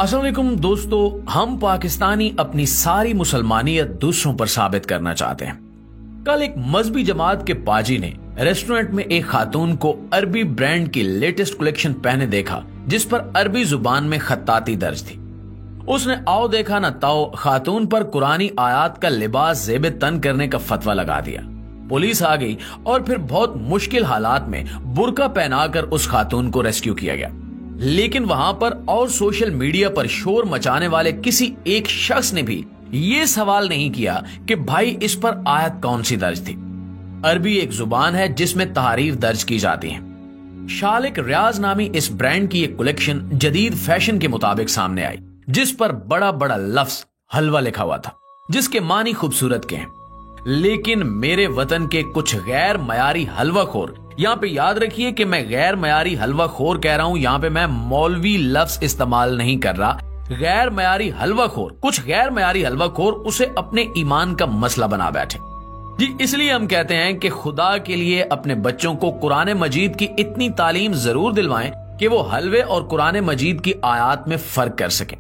अस्सलाम वालेकुम दोस्तों, हम पाकिस्तानी अपनी सारी मुसलमानियत दूसरों पर साबित करना चाहते हैं। कल एक मजहबी जमात के पाजी ने रेस्टोरेंट में एक खातून को अरबी ब्रांड की लेटेस्ट कलेक्शन पहने देखा, जिस पर अरबी जुबान में खत्ताती दर्ज थी। उसने आओ देखा न ताओ खातून पर कुरानी आयात का लिबास ज़ेब तन करने का फतवा लगा दिया। पुलिस आ गई और फिर बहुत मुश्किल हालात में बुर्का पहनाकर उस खातून को रेस्क्यू किया गया। लेकिन वहां पर और सोशल मीडिया पर शोर मचाने वाले किसी एक शख्स ने भी ये सवाल नहीं किया कि भाई इस पर आयत कौन सी दर्ज थी। अरबी एक जुबान है जिसमें तहारीफ दर्ज की जाती हैं। शालिक रियाज नामी इस ब्रांड की एक कलेक्शन जदीद फैशन के मुताबिक सामने आई, जिस पर बड़ा बड़ा लफ्ज हलवा लिखा हुआ था, जिसके मानी खूबसूरत के हैं। लेकिन मेरे वतन के कुछ गैर मयारी हलवाखोर, यहाँ पे याद रखिए कि मैं गैर मयारी हलवाखोर कह रहा हूं, यहाँ पे मैं मौलवी लफ्ज इस्तेमाल नहीं कर रहा। गैर मयारी हलवाखोर, कुछ गैर मयारी हलवाखोर उसे अपने ईमान का मसला बना बैठे जी। इसलिए हम कहते हैं कि खुदा के लिए अपने बच्चों को कुरान मजीद की इतनी तालीम जरूर दिलवाएं कि वो हलवे और कुरान मजीद की आयात में फर्क कर सकें।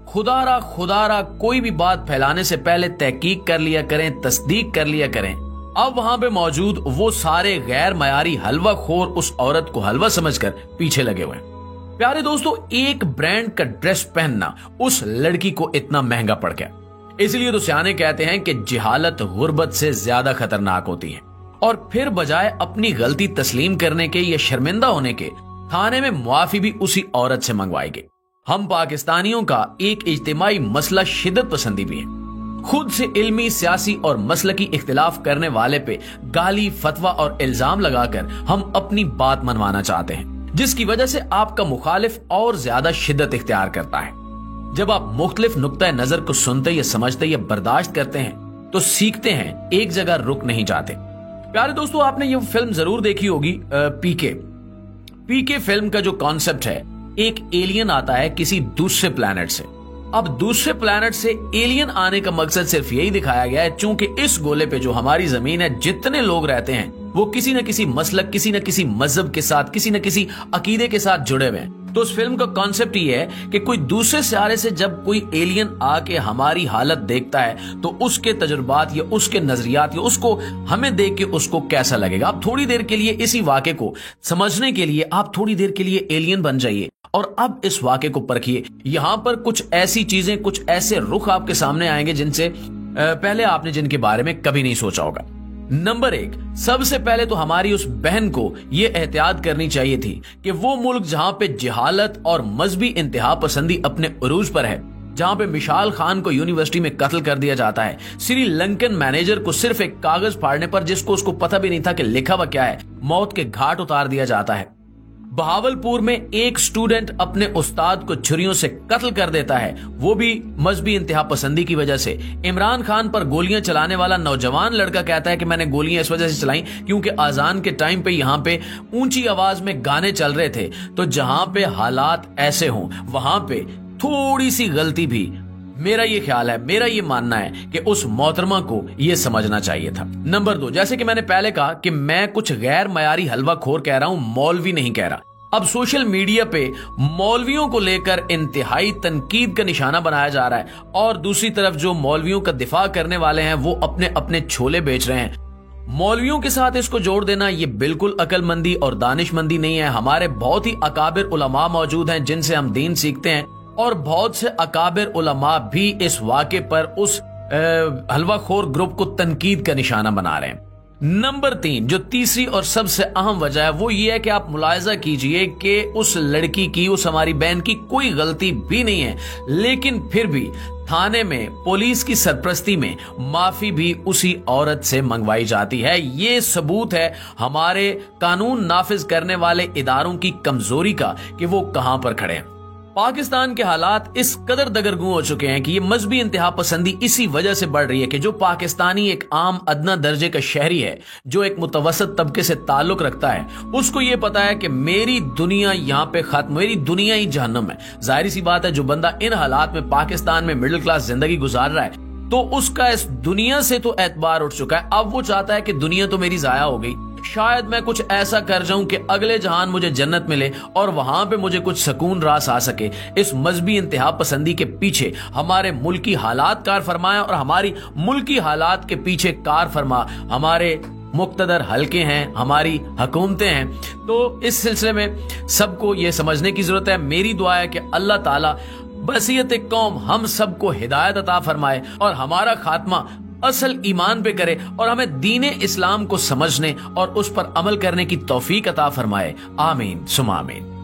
खुदारा कोई भी बात फैलाने से पहले तहकीक कर लिया करें, तस्दीक कर लिया करें। अब वहां पे मौजूद वो सारे गैर मयारी हलवा खोर उस औरत को हलवा समझकर पीछे लगे हुए हैं। प्यारे दोस्तों, एक ब्रांड का ड्रेस पहनना उस लड़की को इतना महंगा पड़ गया। इसलिए तो सियाने कहते हैं कि जिहालत गुर्बत से ज्यादा खतरनाक होती है। और फिर बजाय अपनी गलती तस्लीम करने के या शर्मिंदा होने के, थाने में मुआफी भी उसी औरत से मंगवाई गई। हम पाकिस्तानियों का एक इज्तिमाई मसला शिद्दत पसंदी भी है। खुद से इल्मी, सियासी और मसलकी इख्तिलाफ करने वाले पे गाली, फतवा और इल्जाम लगाकर हम अपनी बात मनवाना चाहते हैं, जिसकी वजह से आपका मुखालिफ और ज्यादा शिद्दत इख्तियार करता है। जब आप मुख्तलिफ नुक्ता नजर को सुनते या समझते या बर्दाश्त करते हैं तो सीखते हैं, एक जगह रुक नहीं जाते। प्यारे दोस्तों, आपने ये फिल्म जरूर देखी होगी, पीके फिल्म का जो कॉन्सेप्ट है, एक एलियन आता है किसी दूसरे प्लैनेट से। अब दूसरे प्लैनेट से एलियन आने का मकसद सिर्फ यही दिखाया गया है, चूंकि इस गोले पे जो हमारी जमीन है, जितने लोग रहते हैं वो किसी न किसी मसलक, किसी न किसी मजहब के साथ, किसी न किसी अकीदे के साथ जुड़े हुए हैं। तो उस फिल्म का कॉन्सेप्ट ये है कि कोई दूसरे सियारे से जब कोई एलियन आके हमारी हालत देखता है तो उसके तजुर्बात या उसके नजरियात या उसको हमें देख के उसको कैसा लगेगा। आप थोड़ी देर के लिए इसी वाक़े को समझने के लिए आप थोड़ी देर के लिए एलियन बन जाइए और अब इस वाक़े को परखिए। यहां पर कुछ ऐसी चीजें, कुछ ऐसे रुख आपके सामने आएंगे जिनसे पहले आपने जिनके बारे में कभी नहीं सोचा होगा। नंबर 1, सबसे पहले तो हमारी उस बहन को यह एहतियात करनी चाहिए थी कि वो मुल्क जहां पे जिहालत और मजहबी इंतहा पसंदी अपने उरूज पर है, जहां पे मिशाल खान को यूनिवर्सिटी में कत्ल कर दिया जाता है, श्रीलंकन मैनेजर को सिर्फ एक कागज फाड़ने पर, जिसको उसको पता भी नहीं था कि लिखा हुआ क्या है, मौत के घाट उतार दिया जाता है। बहावलपुर में एक स्टूडेंट अपने उस्ताद को छुरियों से कत्ल कर देता है, वो भी मजहबी इंतहा पसंदी की वजह से। इमरान खान पर गोलियां चलाने वाला नौजवान लड़का कहता है कि मैंने गोलियां इस वजह से चलाई क्योंकि आजान के टाइम पे यहाँ पे ऊंची आवाज में गाने चल रहे थे। तो जहां पे हालात ऐसे हों वहां पे थोड़ी सी गलती भी, मेरा ये ख्याल है, मेरा ये मानना है कि उस मोहतरमा को ये समझना चाहिए था। नंबर 2, जैसे कि मैंने पहले कहा कि मैं कुछ गैर मयारी हलवा खोर कह रहा हूं, मौलवी नहीं कह रहा। अब सोशल मीडिया पे मौलवियों को लेकर इंतहाई तनकीद का निशाना बनाया जा रहा है और दूसरी तरफ जो मौलवियों का दिफा करने वाले हैं वो अपने अपने छोले बेच रहे हैं। मौलवियों के साथ इसको जोड़ देना ये बिल्कुल अकलमंदी और दानिशमंदी नहीं है। हमारे बहुत ही अकाबिर उलमा मौजूद हैं जिनसे हम दीन सीखते हैं और बहुत से अकाबिर उलमा भी इस वाक़े पर उस हलवाखोर ग्रुप को तनकीद का निशाना बना रहे हैं। नंबर 3, जो तीसरी और सबसे अहम वजह है वो ये है कि आप मुलायजा कीजिए कि उस लड़की की, उस हमारी बहन की कोई गलती भी नहीं है, लेकिन फिर भी थाने में पुलिस की सरपरस्ती में माफी भी उसी औरत से मंगवाई जाती है। ये सबूत है हमारे कानून नाफिज करने वाले इदारों की कमजोरी का कि वो कहां पर खड़े हैं। पाकिस्तान के हालात इस कदर दगरगू हो चुके हैं कि ये मजहबी इंतहा पसंदी इसी वजह से बढ़ रही है कि जो पाकिस्तानी एक आम अदना दर्जे का शहरी है, जो एक मुतवसत तबके से ताल्लुक रखता है, उसको ये पता है कि मेरी दुनिया यहाँ पे खत्म, मेरी दुनिया ही जहन्नम है। जाहिर सी बात है, जो बंदा इन हालात में पाकिस्तान में मिडिल क्लास जिंदगी गुजार रहा है तो उसका इस दुनिया से तो एतबार उठ चुका है। अब वो चाहता है कि दुनिया तो मेरी जाया हो गई, शायद मैं कुछ ऐसा कर जाऊं कि अगले जहान मुझे जन्नत मिले और वहां पे मुझे कुछ सुकून रास आ सके। इस मजहबी इंतहा पसंदी के पीछे हमारे मुल्की हालात कार फरमाए और हमारी मुल्की हालात के पीछे कार फरमा हमारे मुक्तदर हल्के हैं, हमारी हुकूमतें हैं। तो इस सिलसिले में सबको यह समझने की जरूरत है। मेरी दुआ है कि अल्लाह ताला बसीयत कौम हम सबको हिदायत अता फरमाए और हमारा खात्मा असल ईमान पे करे और हमें दीने इस्लाम को समझने और उस पर अमल करने की तौफीक अता फरमाए। आमीन सुमा आमीन।